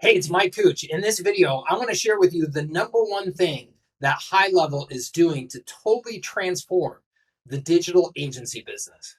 Hey, it's Mike Cooch. In this video, I want to share with you the number one thing that High Level is doing to totally transform the digital agency business.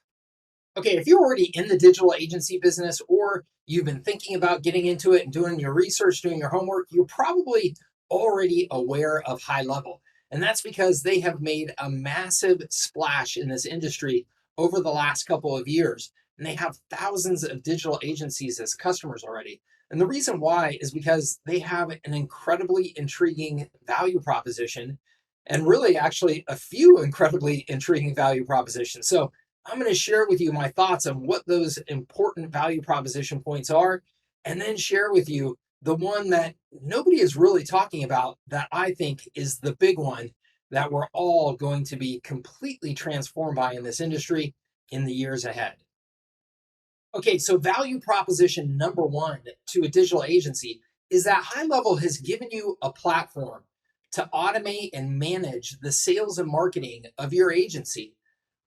Okay, if you're already in the digital agency business or you've been thinking about getting into it and doing your research, doing your homework, you're probably already aware of High Level. And that's because they have made a massive splash in this industry over the last couple of years. And they have thousands of digital agencies as customers already. And the reason why is because they have an incredibly intriguing value proposition and really actually a few incredibly intriguing value propositions. So I'm going to share with you my thoughts on what those important value proposition points are, and then share with you the one that nobody is really talking about that I think is the big one that we're all going to be completely transformed by in this industry in the years ahead. Okay, so value proposition number one to a digital agency is that High Level has given you a platform to automate and manage the sales and marketing of your agency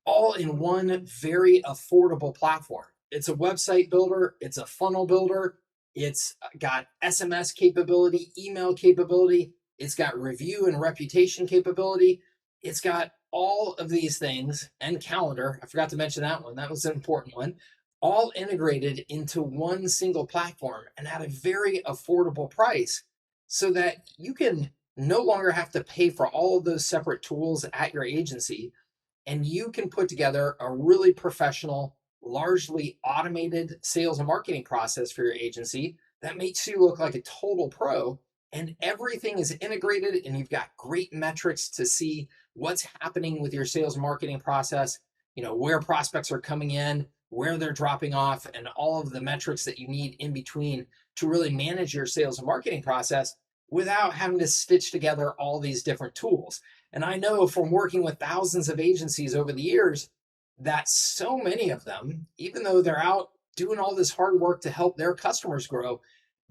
all in one very affordable platform. It's a website builder, it's a funnel builder, it's got SMS capability, email capability, it's got review and reputation capability, it's got all of these things and calendar. I forgot to mention that one, that was an important one. All integrated into one single platform and at a very affordable price so that you can no longer have to pay for all of those separate tools at your agency and you can put together a really professional, largely automated sales and marketing process for your agency that makes you look like a total pro. And everything is integrated, and you've got great metrics to see what's happening with your sales and marketing process, where prospects are coming in, where they're dropping off, and all of the metrics that you need in between to really manage your sales and marketing process without having to stitch together all these different tools. And I know from working with thousands of agencies over the years that so many of them, even though they're out doing all this hard work to help their customers grow,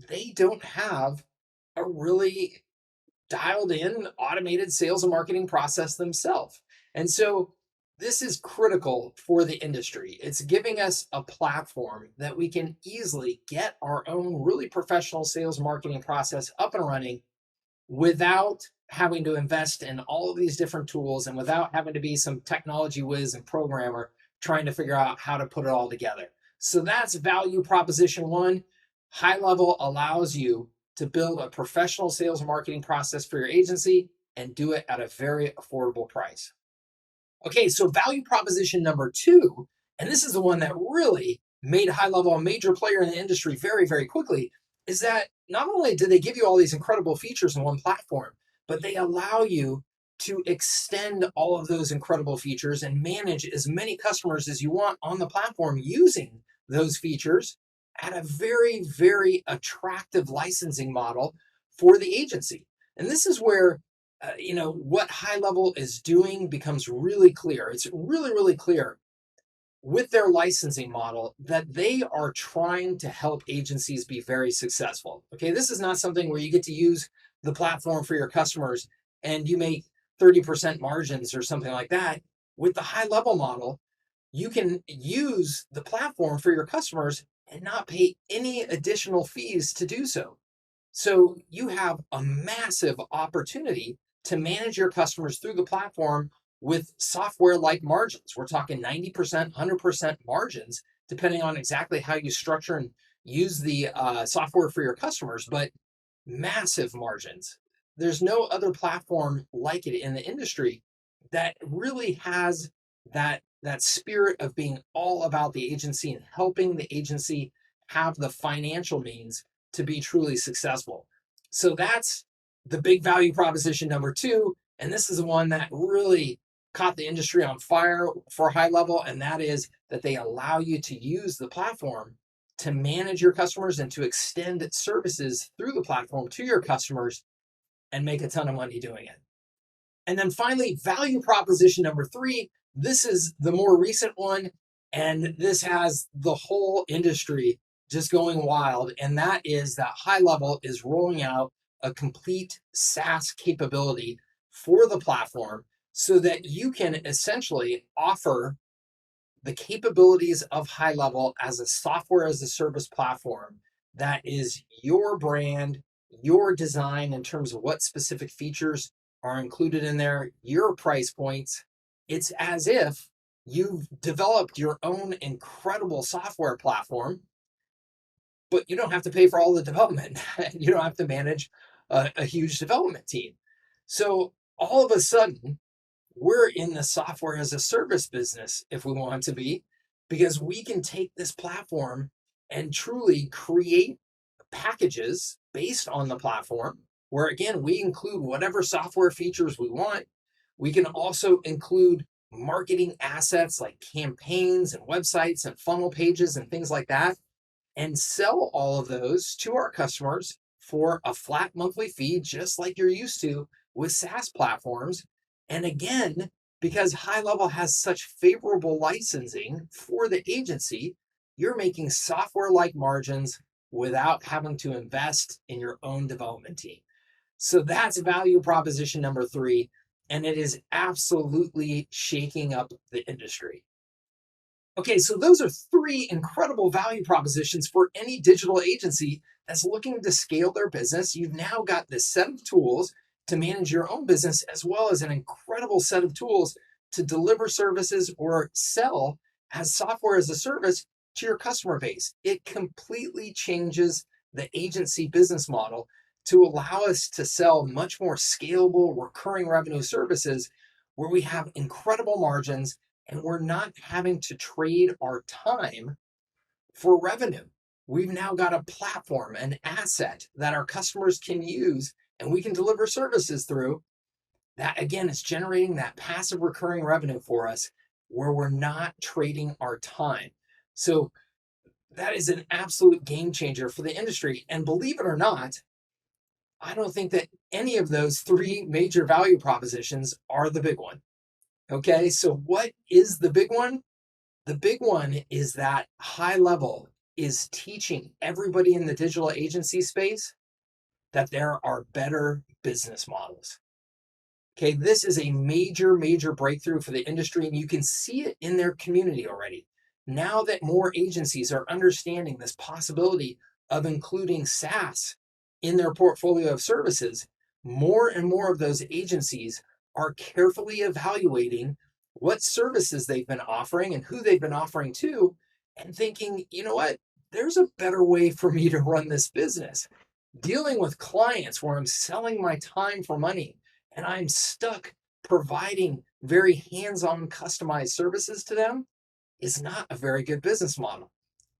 they don't have a really dialed in automated sales and marketing process themselves. And so this is critical for the industry. It's giving us a platform that we can easily get our own really professional sales marketing process up and running without having to invest in all of these different tools and without having to be some technology whiz and programmer trying to figure out how to put it all together. So that's value proposition one. High Level allows you to build a professional sales and marketing process for your agency and do it at a very affordable price. Okay, so value proposition number two, and this is the one that really made High Level a major player in the industry very, very quickly, is that not only do they give you all these incredible features in one platform, but they allow you to extend all of those incredible features and manage as many customers as you want on the platform using those features at a very, very attractive licensing model for the agency. And this is where what High Level is doing becomes really clear. It's really, really clear with their licensing model that they are trying to help agencies be very successful. Okay, this is not something where you get to use the platform for your customers and you make 30% margins or something like that. With the High Level model, you can use the platform for your customers and not pay any additional fees to do so. So you have a massive opportunity to manage your customers through the platform with software like margins. We're talking 90%, 100% margins, depending on exactly how you structure and use the software for your customers, but massive margins. There's no other platform like it in the industry that really has that spirit of being all about the agency and helping the agency have the financial means to be truly successful. So that's the big value proposition number two. And this is the one that really caught the industry on fire for High Level. And that is that they allow you to use the platform to manage your customers and to extend services through the platform to your customers and make a ton of money doing it. And then finally, value proposition number three. This is the more recent one, and this has the whole industry just going wild. And that is that High Level is rolling out a complete SaaS capability for the platform so that you can essentially offer the capabilities of High Level as a software as a service platform that is your brand, your design in terms of what specific features are included in there, your price points. It's as if you've developed your own incredible software platform, but you don't have to pay for all the development. You don't have to manage a huge development team. So all of a sudden, we're in the software as a service business if we want to be, because we can take this platform and truly create packages based on the platform where, again, we include whatever software features we want. We can also include marketing assets like campaigns and websites and funnel pages and things like that, and sell all of those to our customers for a flat monthly fee, just like you're used to with SaaS platforms. And again, because High Level has such favorable licensing for the agency, you're making software like margins without having to invest in your own development team. So that's value proposition number 3. And it is absolutely shaking up the industry. Okay, so those are 3 incredible value propositions for any digital agency that's looking to scale their business. You've now got this set of tools to manage your own business, as well as an incredible set of tools to deliver services or sell as software as a service to your customer base. It completely changes the agency business model to allow us to sell much more scalable, recurring revenue services where we have incredible margins and we're not having to trade our time for revenue. We've now got a platform, an asset that our customers can use and we can deliver services through that, again, is generating that passive recurring revenue for us where we're not trading our time. So that is an absolute game changer for the industry. And believe it or not, I don't think that any of those 3 major value propositions are the big one. Okay, so what is the big one? The big one is that High Level is teaching everybody in the digital agency space that there are better business models. Okay, this is a major, major breakthrough for the industry, and you can see it in their community already. Now that more agencies are understanding this possibility of including SaaS in their portfolio of services, more and more of those agencies are carefully evaluating what services they've been offering and who they've been offering to, and thinking, you know what, there's a better way for me to run this business. Dealing with clients where I'm selling my time for money and I'm stuck providing very hands-on customized services to them is not a very good business model.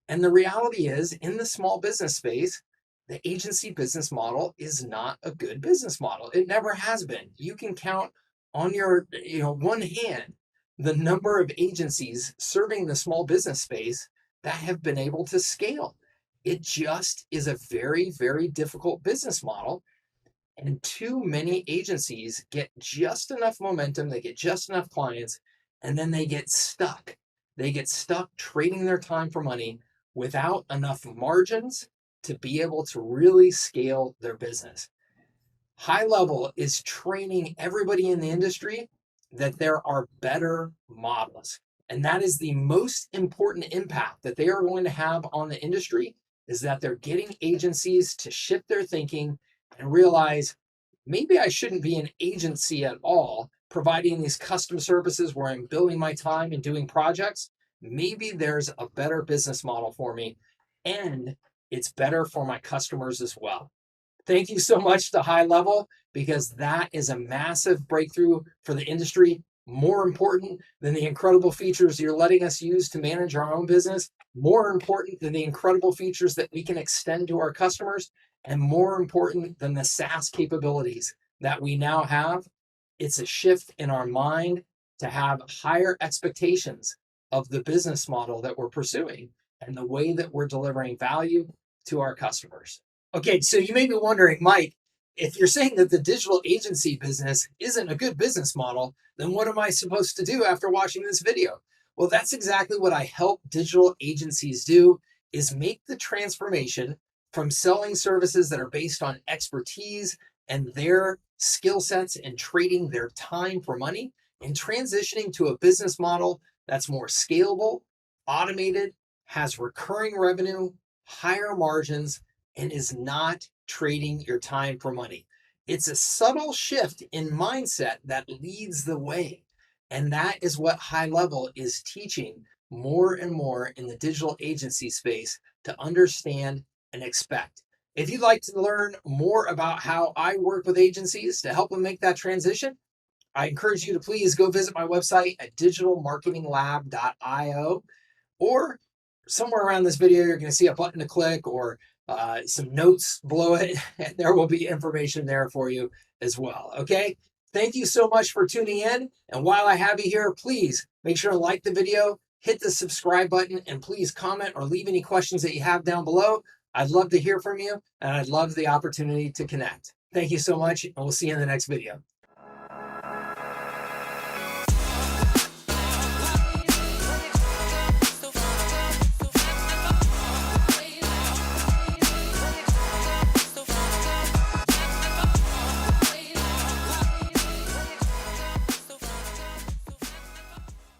And the reality is, in the small business space, the agency business model is not a good business model. It never has been. You can count on your, one hand the number of agencies serving the small business space that have been able to scale. It just is a very, very difficult business model. And too many agencies get just enough momentum, they get just enough clients, and then they get stuck. They get stuck trading their time for money without enough margins to be able to really scale their business. High Level is training everybody in the industry that there are better models. And that is the most important impact that they are going to have on the industry, is that they're getting agencies to shift their thinking and realize maybe I shouldn't be an agency at all, providing these custom services where I'm billing my time and doing projects. Maybe there's a better business model for me, and it's better for my customers as well. Thank you so much to High Level, because that is a massive breakthrough for the industry. More important than the incredible features you're letting us use to manage our own business, more important than the incredible features that we can extend to our customers, and more important than the SaaS capabilities that we now have. It's a shift in our mind to have higher expectations of the business model that we're pursuing and the way that we're delivering value to our customers. Okay, so you may be wondering, Mike, if you're saying that the digital agency business isn't a good business model, then what am I supposed to do after watching this video? Well, that's exactly what I help digital agencies do, is make the transformation from selling services that are based on expertise and their skill sets and trading their time for money, and transitioning to a business model that's more scalable, automated, has recurring revenue, higher margins, and is not trading your time for money. It's a subtle shift in mindset that leads the way. And that is what High Level is teaching more and more in the digital agency space to understand and expect. If you'd like to learn more about how I work with agencies to help them make that transition, I encourage you to please go visit my website at digitalmarketinglab.io, or somewhere around this video, you're going to see a button to click or some notes below it, and there will be information there for you as well. Okay. Thank you so much for tuning in. And while I have you here, please make sure to like the video, hit the subscribe button, and please comment or leave any questions that you have down below. I'd love to hear from you, and I'd love the opportunity to connect. Thank you so much, and we'll see you in the next video.